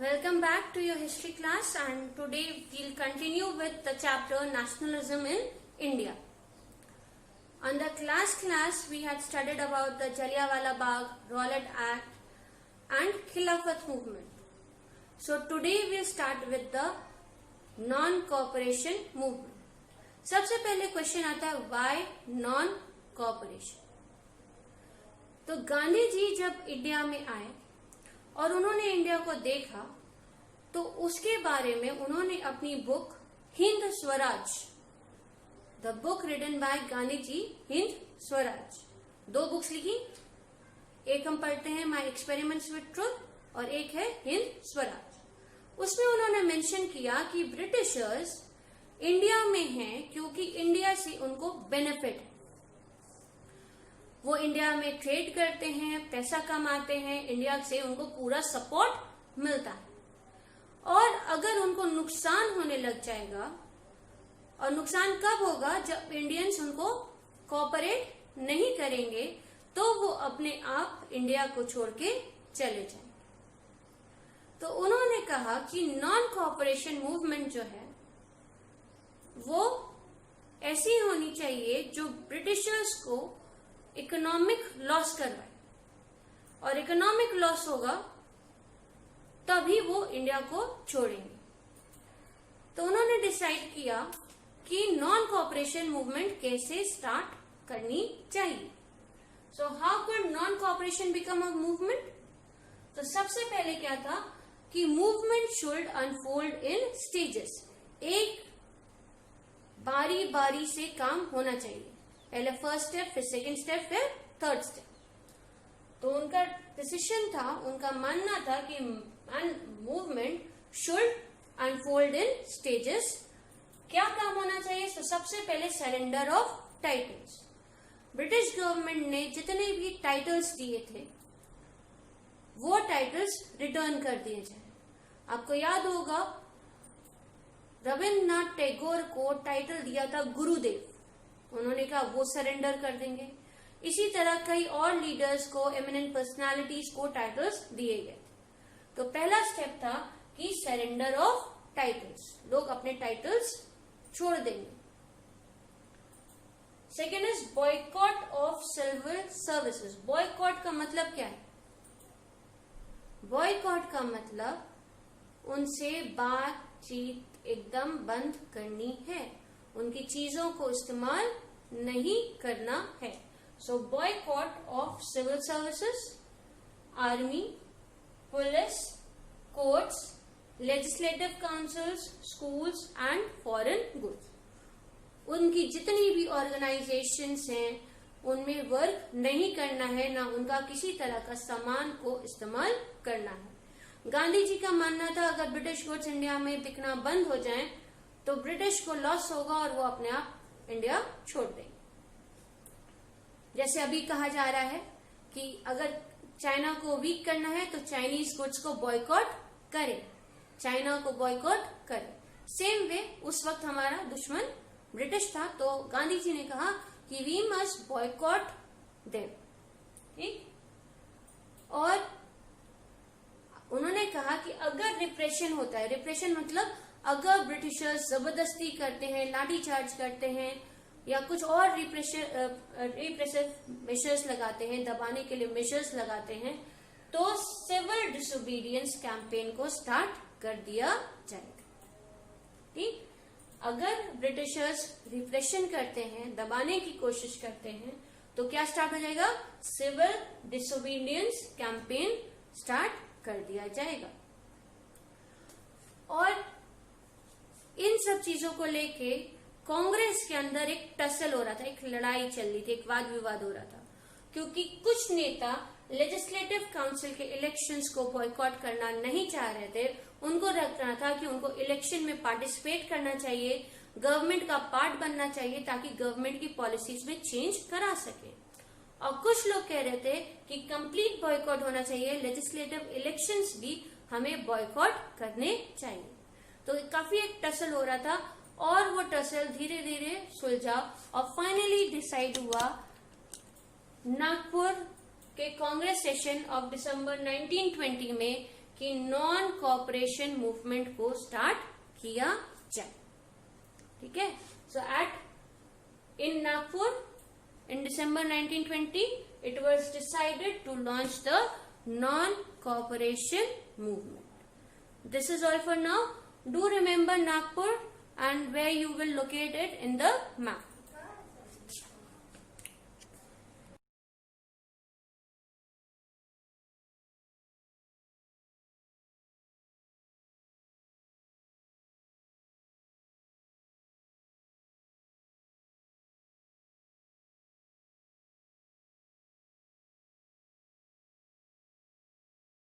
Welcome back to your history class, and today we'll continue with the chapter Nationalism in India. On the class we had studied about the Jallianwala Bagh, Rowlatt Act and Khilafat movement. So today we'll start with the non-cooperation movement. सबसे पहले question आता है why non-cooperation. तो गांधी जी जब India में आए और उन्होंने इंडिया को देखा तो उसके बारे में उन्होंने अपनी book Hind Swaraj, the book written by Gandhi ji, Hind Swaraj, दो बुक्स लिखी. एक हम पढ़ते हैं माय एक्सपेरिमेंट्स विद ट्रुथ और एक है हिंद स्वराज. उसमें उन्होंने मेंशन किया कि ब्रिटिशर्स इंडिया में हैं क्योंकि इंडिया से उनको बेनिफिट है. वो इंडिया में ट्रेड करते हैं, पैसा कमाते हैं, इंडिया से उनको पूरा सपोर्ट मिलता है. और अगर उनको नुकसान होने लग जाएगा, और नुकसान कब होगा, जब इंडियंस उनको कोऑपरेट नहीं करेंगे, तो वो अपने आप इंडिया को छोड़ के चले जाएंगे. तो उन्होंने कहा कि नॉन कोऑपरेशन मूवमेंट जो है वो ऐसी होनी चाहिए जो ब्रिटिशर्स को इकोनॉमिक लॉस करवाए, और इकोनॉमिक लॉस होगा तभी वो इंडिया को छोड़ेंगे. तो उन्होंने डिसाइड किया कि नॉन कोऑपरेशन मूवमेंट कैसे स्टार्ट करनी चाहिए. So how can non cooperation become a movement. तो सबसे पहले क्या था कि movement should unfold in stages. एक बारी बारी से काम होना चाहिए. पहले फर्स्ट स्टेप, फिर सेकंड स्टेप, फिर थर्ड स्टेप. तो उनका डिसीजन था, उनका मानना था कि movement should unfold in stages. क्या काम होना चाहिए? तो सबसे पहले surrender of titles. British government ने जितने भी टाइटल्स दिए थे वो टाइटल्स रिटर्न कर दिए जाए. आपको याद होगा रविन्द्रनाथ टैगोर को टाइटल दिया था गुरुदेव, उन्होंने कहा वो सरेंडर कर देंगे. इसी तरह कई और लीडर्स को, एमिनेंट पर्सनालिटीज को टाइटल्स दिए गए. तो पहला स्टेप था कि सरेंडर ऑफ टाइटल्स, लोग अपने टाइटल्स छोड़ देंगे. Second is boycott of civil services. Boycott का मतलब क्या है? बॉयकॉट का मतलब उनसे बातचीत एकदम बंद करनी है, उनकी चीजों को इस्तेमाल नहीं करना है. So boycott of civil services, army, police, courts, legislative councils, schools and foreign goods. उनकी जितनी भी ऑर्गेनाइजेशंस हैं उनमें वर्क नहीं करना है, ना उनका किसी तरह का सामान को इस्तेमाल करना है. गांधी जी का मानना था अगर ब्रिटिश गुड्स इंडिया में बिकना बंद हो जाएं तो ब्रिटिश को लॉस होगा और वो अपने आप इंडिया छोड़ देंगे. जैसे अभी कहा जा रहा है कि अगर चाइना को वीक करना है तो चाइनीज गुड्स को बॉयकॉट करें, चाइना को बॉयकॉट करें. सेम वे उस वक्त हमारा दुश्मन ब्रिटिश था, तो गांधी जी ने कहा कि वी मस्ट बॉयकॉट देम. ठीक. और उन्होंने कहा कि अगर रिप्रेशन होता है, रिप्रेशन मतलब अगर ब्रिटिशर्स जबरदस्ती करते हैं, लाठीचार्ज करते हैं या कुछ और रिप्रेसिव मेजर्स लगाते हैं, दबाने के लिए मेजर्स लगाते हैं, तो सिविल डिसोबीडियंस कैंपेन को स्टार्ट कर दिया जाएगा. ठीक. अगर ब्रिटिशर्स रिप्रेशन करते हैं, दबाने की कोशिश करते हैं, तो क्या स्टार्ट हो जाएगा? सिविल डिसोबीडियंस कैंपेन स्टार्ट कर दिया जाएगा. और इन सब चीजों को लेके कांग्रेस के अंदर एक टसल हो रहा था, एक लड़ाई चल रही थी, एक वाद विवाद हो रहा था, क्योंकि कुछ नेता लेजिस्लेटिव काउंसिल के इलेक्शंस को बॉयकॉट करना नहीं चाह रहे थे. उनको लगना था कि उनको इलेक्शन में पार्टिसिपेट करना चाहिए, गवर्नमेंट का पार्ट बनना चाहिए ताकि गवर्नमेंट की पॉलिसीज में चेंज करा सके. और कुछ लोग कह रहे थे कि कंप्लीट बॉयकॉट होना चाहिए, लेजिस्लेटिव इलेक्शंस भी हमें बॉयकॉट करने चाहिए. तो काफी एक टसल हो रहा था और वो टसल धीरे धीरे सुलझा और फाइनली डिसाइड हुआ नागपुर के कांग्रेस सेशन ऑफ दिसंबर 1920 में कि नॉन कॉपरेशन मूवमेंट को स्टार्ट किया जाए. ठीक है. सो in Nagpur in December 1920 it was decided to launch the non-cooperation movement. This is all for now. Do remember Nagpur and where you will locate it in the map.